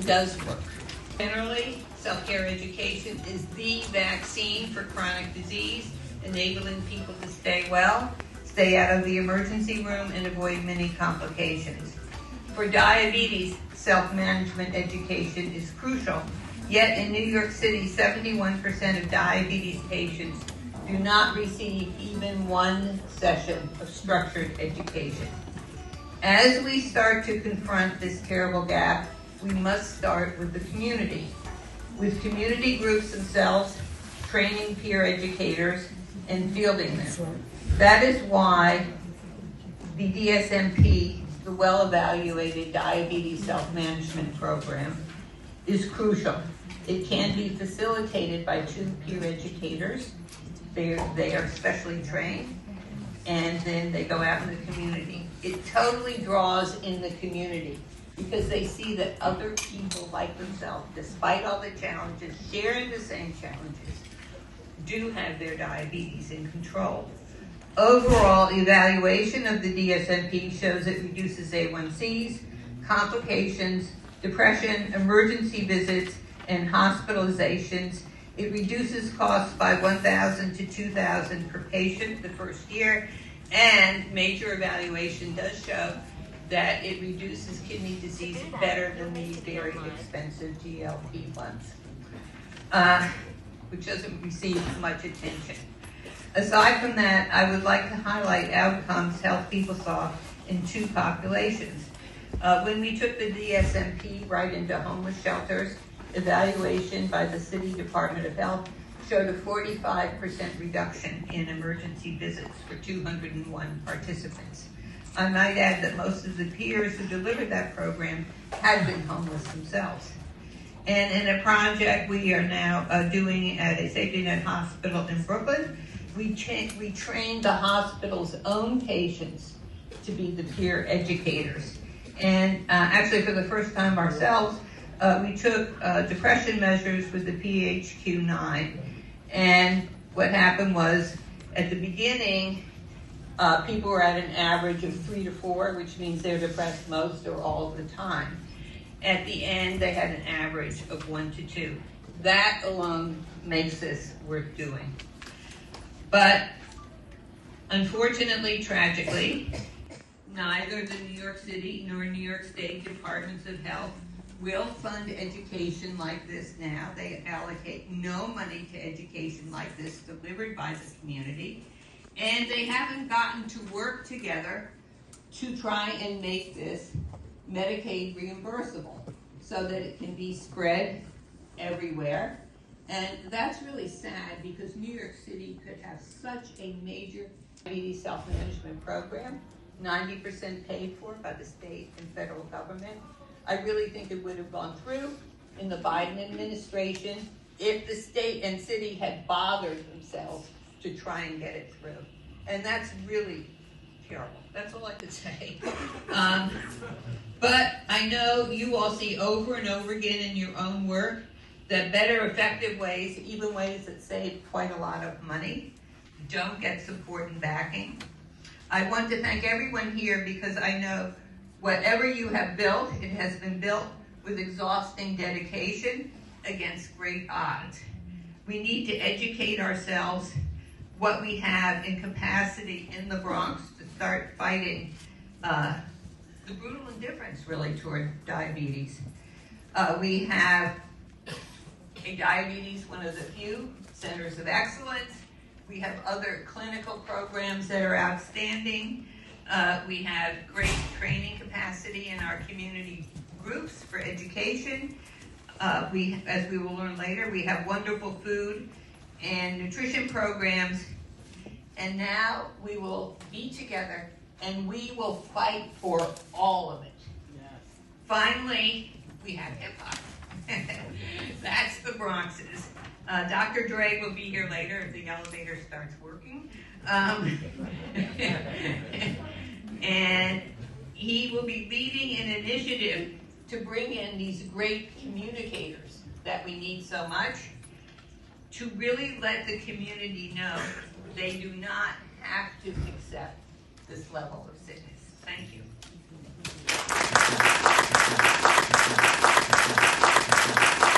does work. Generally, self-care education is the vaccine for chronic disease, enabling people to stay well, stay out of the emergency room, and avoid many complications. For diabetes, self-management education is crucial. Yet in New York City, 71% of diabetes patients do not receive even one session of structured education. As we start to confront this terrible gap, we must start with the community, with community groups themselves, training peer educators, and fielding them. That is why the DSMP, the well-evaluated diabetes self-management program, is crucial. It can be facilitated by 2 peer educators. They are specially trained, and then they go out in the community. It totally draws in the community because they see that other people like themselves, despite all the challenges, sharing the same challenges, do have their diabetes in control. Overall evaluation of the DSMP shows it reduces A1Cs, complications, depression, emergency visits, and hospitalizations. It reduces costs by $1,000 to $2,000 per patient the first year, and major evaluation does show that it reduces kidney disease better than the very expensive GLP-1s, which doesn't receive much attention. Aside from that, I would like to highlight outcomes health people saw in 2 populations. When we took the DSMP right into homeless shelters, evaluation by the City Department of Health showed a 45% reduction in emergency visits for 201 participants. I might add that most of the peers who delivered that program had been homeless themselves. And in a project we are now doing at a safety net hospital in Brooklyn, we trained the hospital's own patients to be the peer educators. And actually for the first time ourselves, we took depression measures with the PHQ-9. And what happened was, at the beginning, people were at an average of 3 to 4, which means they're depressed most or all of the time. At the end, they had an average of 1 to 2. That alone makes this worth doing. But unfortunately, tragically, neither the New York City nor New York State Departments of Health will fund education like this now. They allocate no money to education like this delivered by the community. And they haven't gotten to work together to try and make this Medicaid reimbursable so that it can be spread everywhere. And that's really sad because New York City could have such a major diabetes self-management program, 90% paid for by the state and federal government. I really think it would have gone through in the Biden administration if the state and city had bothered themselves to try and get it through. And that's really terrible. That's all I could say. But I know you all see over and over again in your own work that better, effective ways, even ways that save quite a lot of money, don't get support and backing. I want to thank everyone here because I know whatever you have built, it has been built with exhausting dedication against great odds. We need to educate ourselves what we have in capacity in the Bronx to start fighting the brutal indifference really toward diabetes. We have a diabetes, one of the few centers of excellence. We have other clinical programs that are outstanding. We have great training capacity in our community groups for education. As we will learn later, we have wonderful food and nutrition programs. And now we will be together and we will fight for all of it. Yes. Finally, we have hip hop. That's the Bronx's. Dr. Dre will be here later if the elevator starts working. And he will be leading an initiative to bring in these great communicators that we need so much to really let the community know they do not have to accept this level of sickness. Thank you.